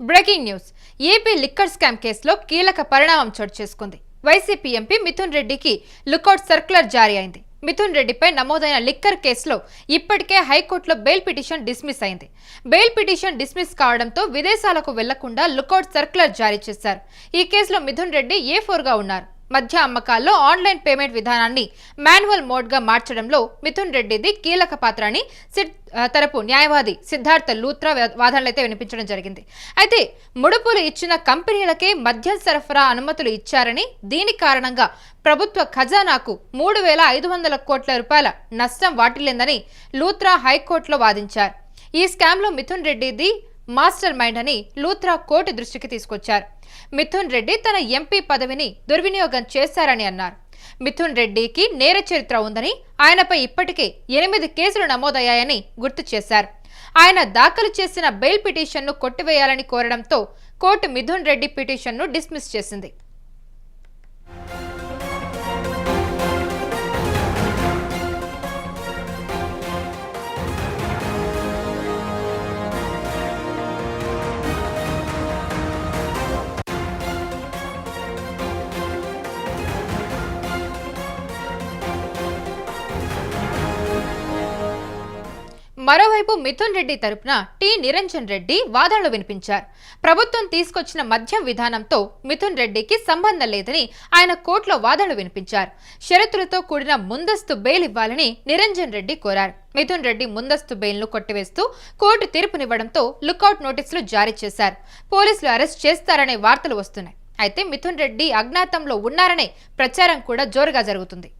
Breaking news AP liquor scam కేసులో కీలక పరిణామం చోటు చేసుకుంది. వైసీపీ ఎంపీ మిథున్ రెడ్డికి లుకౌట్ సర్క్యులర్ జారీ అయింది. మిథున్ రెడ్డిపై నమోదైన లిక్కర్ కేసులో ఇప్పటికే హైకోర్టులో బెయిల్ పిటిషన్ డిస్మిస్ అయింది. బెయిల్ పిటిషన్ డిస్మిస్ కావడంతో విదేశాలకు వెళ్లకుండా లుకౌట్ సర్క్యులర్ జారీ చేశారు. ఈ కేసులో మిథున్ రెడ్డి A4 గా ఉన్నారు. మధ్య అమ్మకాల్లో ఆన్లైన్ పేమెంట్ విధానాన్ని మాన్యువల్ మోడ్ గా మార్చడంలో మిథున్ రెడ్డిది కీలక పాత్ర అని సిట్ తరపు న్యాయవాది సిద్ధార్థ లూత్రా వాదనలైతే వినిపించడం జరిగింది. అయితే ముడుపులు ఇచ్చిన కంపెనీలకే మద్యం సరఫరా అనుమతులు ఇచ్చారని, దీని కారణంగా ప్రభుత్వ ఖజానాకు 3,500 కోట్ల రూపాయల నష్టం వాటిల్లిందని లూత్రా హైకోర్టులో వాదించారు. ఈ స్కామ్ లో మిథున్ రెడ్డిది మాస్టర్ మైండ్ అని లూత్రా కోర్టు దృష్టికి తీసుకొచ్చారు. మిథున్ రెడ్డి తన ఎంపీ పదవిని దుర్వినియోగం చేశారని అన్నారు. మిథున్ రెడ్డికి నేర చరిత్ర ఉందని, ఆయనపై ఇప్పటికే 8 కేసులు నమోదయ్యాయని గుర్తు చేశారు. ఆయన దాఖలు చేసిన బెయిల్ పిటిషన్ను కొట్టివేయాలని కోరడంతో కోర్టు మిథున్ రెడ్డి పిటిషన్ను డిస్మిస్ చేసింది. మరోవైపు మిథున్ రెడ్డి తరపున టి నిరంజన్ రెడ్డి వాదనలు వినిపించారు. ప్రభుత్వం తీసుకొచ్చిన మద్యం విధానంతో మిథున్ రెడ్డికి సంబంధం లేదని ఆయన కోర్టులో వాదనలు వినిపించారు. షరతులతో కూడిన ముందస్తు బెయిల్ ఇవ్వాలని నిరంజన్ రెడ్డి కోరారు. మిథున్ రెడ్డి ముందస్తు బెయిల్ను కొట్టివేస్తూ కోర్టు తీర్పునివ్వడంతో లుకౌట్ నోటీసులు జారీ చేశారు. పోలీసులు అరెస్ట్ చేస్తారనే వార్తలు వస్తున్నాయి. అయితే మిథున్ రెడ్డి అజ్ఞాతంలో ఉన్నారనే ప్రచారం కూడా జోరుగా జరుగుతుంది.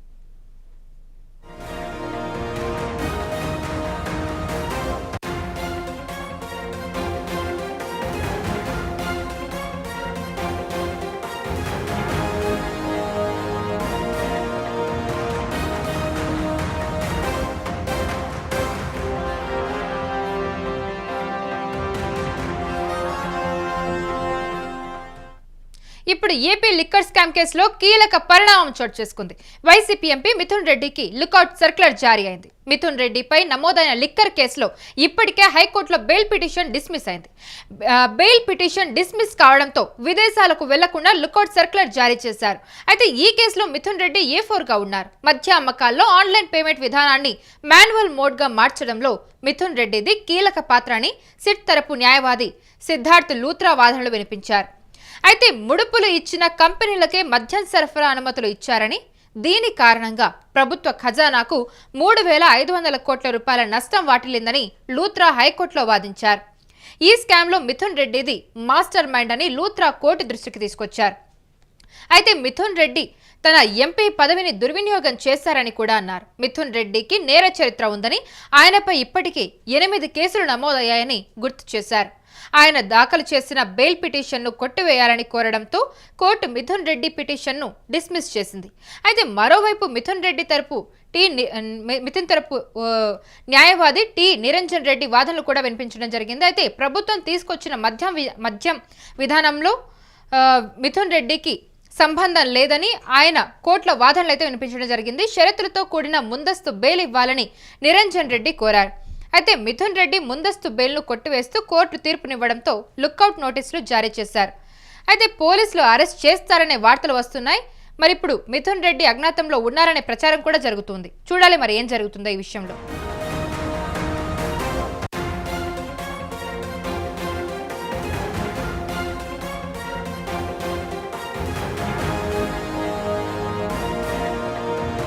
ఇప్పుడు ఏపీ లిక్కర్ స్కామ్ కేసులో కీలక పరిణామం చోటు చేసుకుంది. వైసీపీ ఎంపీ మిథున్ రెడ్డికి లుకౌట్ సర్క్యులర్ జారీ అయింది. మిథున్ రెడ్డిపై నమోదైన లిక్కర్ కేసులో ఇప్పటికే హైకోర్టులో బెయిల్ పిటిషన్ డిస్మిస్ అయింది. బెయిల్ పిటిషన్ డిస్మిస్ కావడంతో విదేశాలకు వెళ్లకుండా లుకౌట్ సర్క్యులర్ జారీ చేశారు. అయితే ఈ కేసులో మిథున్ రెడ్డి A4 గా ఉన్నారు. మధ్య అమ్మకాల్లో ఆన్లైన్ పేమెంట్ విధానాన్ని మాన్యువల్ మోడ్ గా మార్చడంలో మిథున్ రెడ్డిది కీలక పాత్ర అని సిట్ తరపు న్యాయవాది సిద్ధార్థ్ లూత్రా వాదనలు వినిపించారు. అయితే ముడుపులు ఇచ్చిన కంపెనీలకే మద్యం సరఫరా అనుమతులు ఇచ్చారని, దీని కారణంగా ప్రభుత్వ ఖజానాకు 3,500 కోట్ల రూపాయల నష్టం వాటిల్లిందని లూత్రా హైకోర్టులో వాదించారు. ఈ స్కామ్లో మిథున్ రెడ్డిది మాస్టర్ మైండ్ అని లూత్రా కోర్టు దృష్టికి తీసుకొచ్చారు. అయితే మిథున్ రెడ్డి తన ఎంపీ పదవిని దుర్వినియోగం చేశారని కూడా అన్నారు. మిథున్ రెడ్డికి నేర చరిత్ర ఉందని, ఆయనపై ఇప్పటికే 8 కేసులు నమోదయ్యాయని గుర్తు చేశారు. ఆయన దాఖలు చేసిన బెయిల్ పిటిషన్ను కొట్టివేయాలని కోరడంతో కోర్టు మిథున్ రెడ్డి పిటిషన్ను డిస్మిస్ చేసింది. అయితే మరోవైపు మిథున్ తరపు న్యాయవాది టి నిరంజన్ రెడ్డి వాదనలు కూడా వినిపించడం జరిగింది. అయితే ప్రభుత్వం తీసుకొచ్చిన మద్యం విధానంలో మిథున్ రెడ్డికి సంబంధం లేదని ఆయన కోర్టులో వాదనలు అయితే వినిపించడం జరిగింది. షరతులతో కూడిన ముందస్తు బెయిల్ ఇవ్వాలని నిరంజన్ రెడ్డి కోరారు. అయితే మిథున్ రెడ్డి ముందస్తు బెయిల్ను కొట్టివేస్తూ కోర్టు తీర్పునివ్వడంతో లుకౌట్ నోటీసులు జారీ చేశారు. అయితే పోలీసులు అరెస్ట్ చేస్తారనే వార్తలు వస్తున్నాయి. మరి ఇప్పుడు మిథున్ రెడ్డి అజ్ఞాతంలో ఉన్నారనే ప్రచారం కూడా జరుగుతుంది. చూడాలి మరి ఏం జరుగుతుందో ఈ విషయంలో.